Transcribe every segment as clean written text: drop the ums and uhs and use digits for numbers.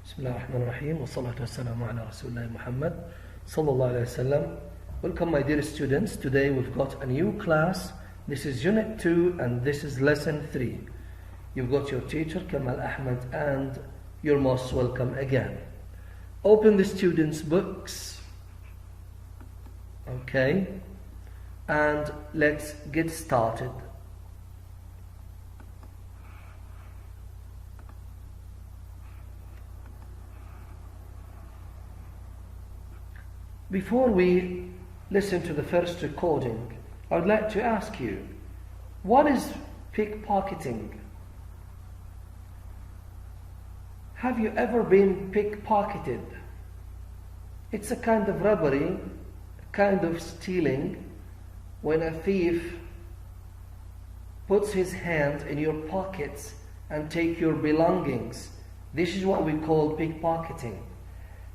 بسم الله الرحمن الرحيم والصلاة والسلام على رسول الله محمد صلى الله عليه وسلم. Welcome my dear students. Today we've got a new class. This is Unit 2 and this is Lesson 3. You've got your teacher Kamal Ahmed and you're most welcome again. Open the students' books. Okay. And let's get started. Before we listen to the first recording, I would like to ask you, what is pickpocketing? Have you ever been pickpocketed? It's a kind of robbery, a kind of stealing, when a thief puts his hand in your pockets and take your belongings. This is what we call pickpocketing.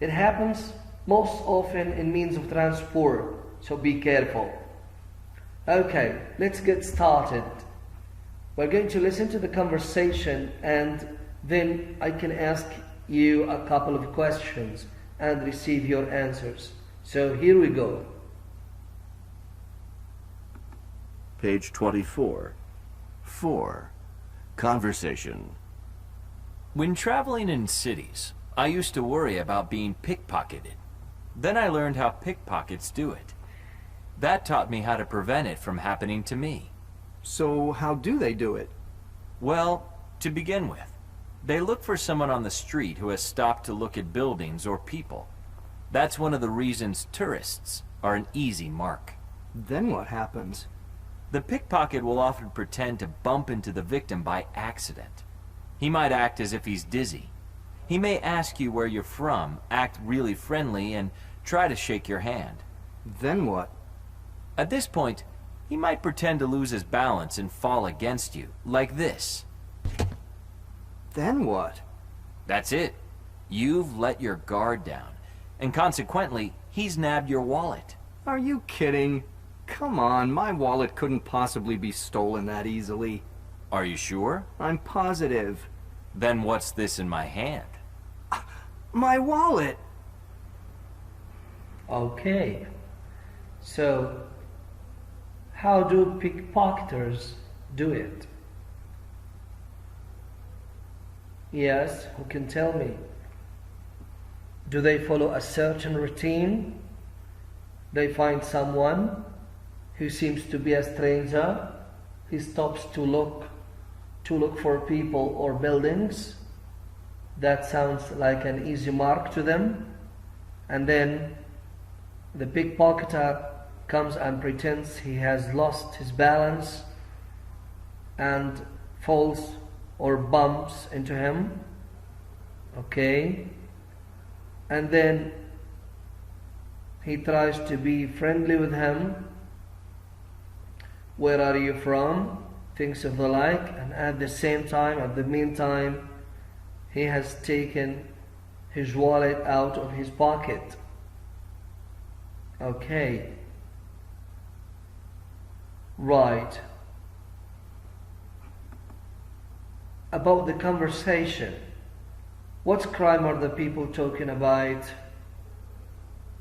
It happens most often in means of transport, so be careful. Okay, let's get started. We're going to listen to the conversation and then I can ask you a couple of questions and receive your answers. So here we go. Page 24. 4. Conversation. When traveling in cities, I used to worry about being pickpocketed. Then I learned how pickpockets do it. That taught me how to prevent it from happening to me. So how do they do it? Well, to begin with, they look for someone on the street who has stopped to look at buildings or people. That's one of the reasons tourists are an easy mark. Then what happens? The pickpocket will often pretend to bump into the victim by accident. He might act as if he's dizzy. He may ask you where you're from, act really friendly, and try to shake your hand. Then what? At this point, he might pretend to lose his balance and fall against you, like this. Then what? That's it. You've let your guard down, and consequently, he's nabbed your wallet. Are you kidding? Come on, my wallet couldn't possibly be stolen that easily. Are you sure? I'm positive. Then what's this in my hand? My wallet! Okay. So, how do pickpocketers do it? Yes, who can tell me? Do they follow a certain routine? They find someone who seems to be a stranger. He stops to look for people or buildings. That sounds like an easy mark to them. And then the pickpocketer comes and pretends he has lost his balance and falls or bumps into him. Okay. And then he tries to be friendly with him. Where are you from? Things of the like. And at the meantime, he has taken his wallet out of his pocket. Okay. Right. About the conversation. What crime are the people talking about?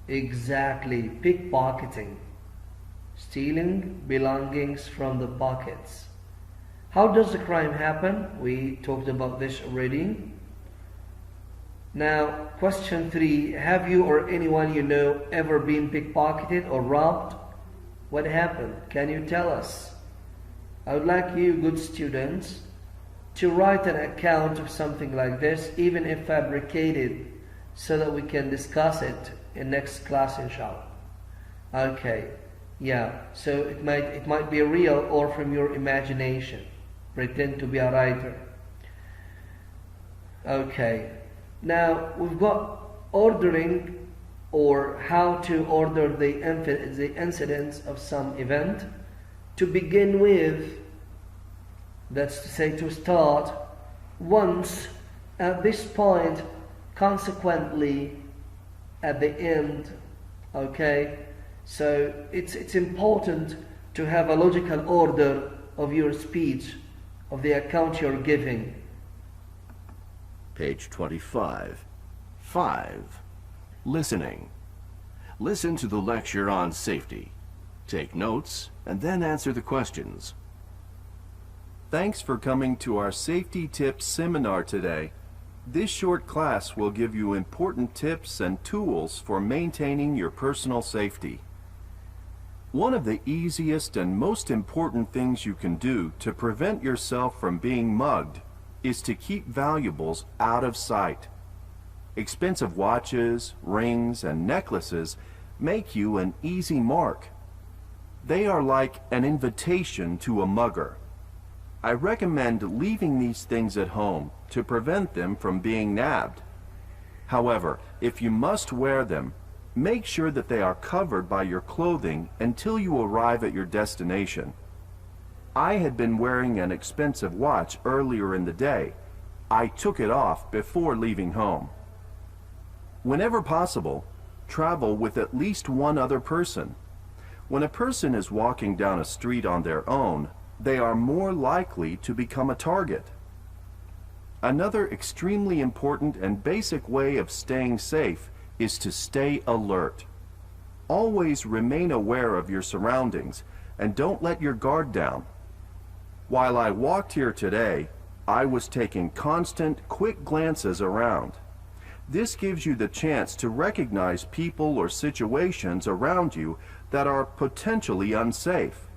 Exactly, pickpocketing. Stealing belongings from the pockets. How does the crime happen? We talked about this already. Now, question 3. Have you or anyone you know ever been pickpocketed or robbed? What happened? Can you tell us? I would like you, good students, to write an account of something like this, even if fabricated, so that we can discuss it in next class, inshallah. Okay. Yeah, so it might be real or from your imagination. Pretend to be a writer. Okay. Now we've got ordering or how to order the incidents of some event. To begin with, that's to say to start, once, at this point, consequently, at the end, okay? So it's important to have a logical order of your speech, of the account you're giving. Page 25. 5. Listening. Listen to the lecture on safety. Take notes and then answer the questions. Thanks for coming to our Safety Tips seminar today. This short class will give you important tips and tools for maintaining your personal safety. One of the easiest and most important things you can do to prevent yourself from being mugged is to keep valuables out of sight. Expensive watches, rings, and necklaces make you an easy mark. They are like an invitation to a mugger. I recommend leaving these things at home to prevent them from being nabbed. However, if you must wear them, make sure that they are covered by your clothing until you arrive at your destination. I had been wearing an expensive watch earlier in the day. I took it off before leaving home. Whenever possible, travel with at least one other person. When a person is walking down a street on their own, they are more likely to become a target. Another extremely important and basic way of staying safe is to stay alert. Always remain aware of your surroundings and don't let your guard down. While I walked here today, I was taking constant, quick glances around. This gives you the chance to recognize people or situations around you that are potentially unsafe.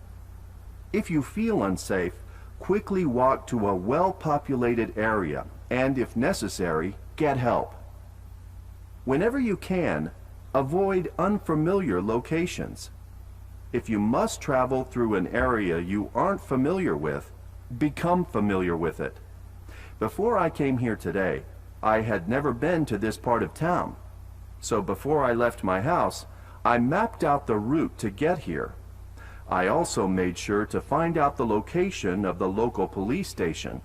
If you feel unsafe, quickly walk to a well-populated area and, if necessary, get help. Whenever you can, avoid unfamiliar locations. If you must travel through an area you aren't familiar with, become familiar with it. Before I came here today, I had never been to this part of town. So before I left my house, I mapped out the route to get here. I also made sure to find out the location of the local police station.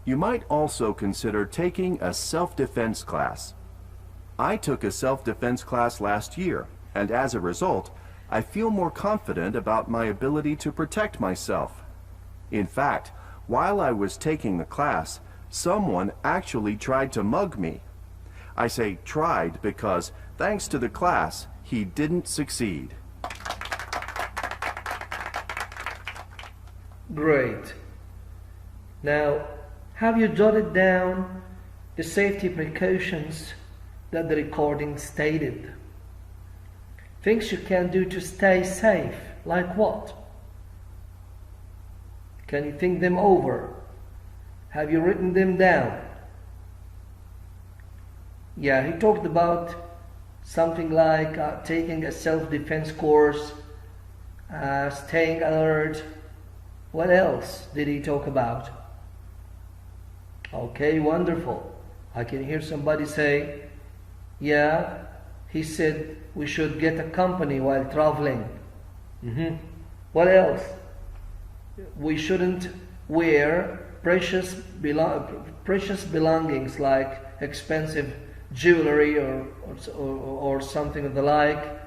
You might also consider taking a self-defense class. I took a self-defense class last year, and as a result, I feel more confident about my ability to protect myself. In fact, while I was taking the class, someone actually tried to mug me. I say tried because, thanks to the class, he didn't succeed. Great. Now, have you jotted down the safety precautions that the recording stated? Things you can do to stay safe, like what? Can you think them over? Have you written them down? Yeah, he talked about something like taking a self-defense course, staying alert. What else did he talk about? Okay, wonderful. I can hear somebody say, yeah, he said we should get a company while traveling. What else? We shouldn't wear precious belongings like expensive jewelry or something of the like,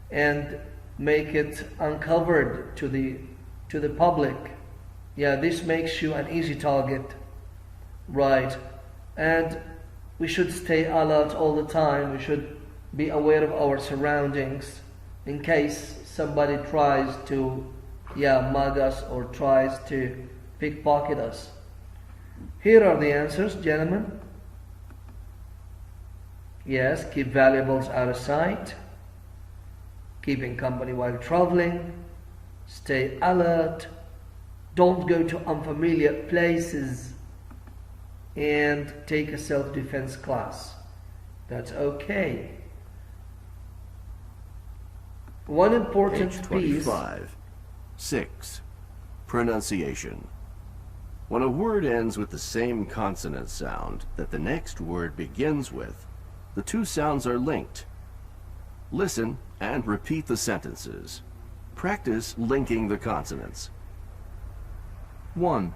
and make it uncovered to the public. Yeah, this makes you an easy target, right? And we should stay alert all the time. We should be aware of our surroundings in case somebody tries to mug us or tries to pickpocket us. Here are the answers, gentlemen. Yes, keep valuables out of sight, keeping company while traveling, stay alert, don't go to unfamiliar places, and take a self-defense class. That's okay. One important Page piece. 25. 6. Pronunciation. When a word ends with the same consonant sound that the next word begins with, the two sounds are linked. Listen and repeat the sentences. Practice linking the consonants. 1.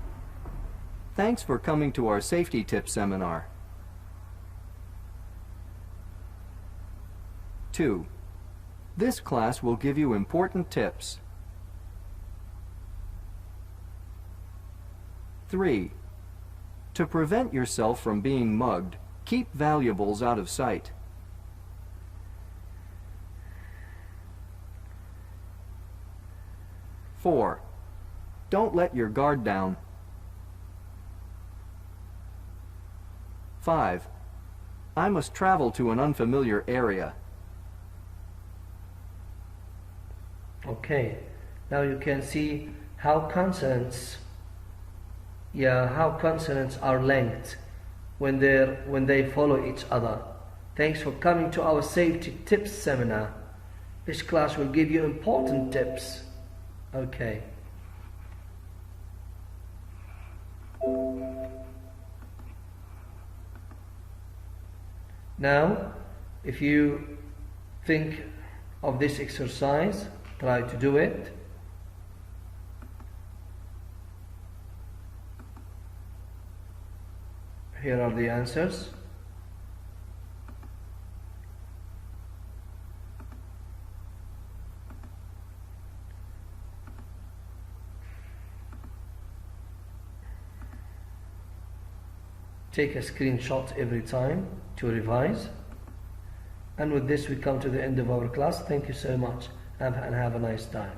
Thanks for coming to our safety tips seminar. 2. This class will give you important tips. 3. To prevent yourself from being mugged, Keep valuables out of sight. 4. Don't let your guard down. 5. I must travel to an unfamiliar area. Okay, now you can see how consonants are linked when they follow each other. Thanks for coming to our safety tips seminar. This class will give you important tips. Okay. Now, if you think of this exercise, try to do it. Here are the answers. Take a screenshot every time to revise. And with this we come to the end of our class. Thank you so much and have a nice time.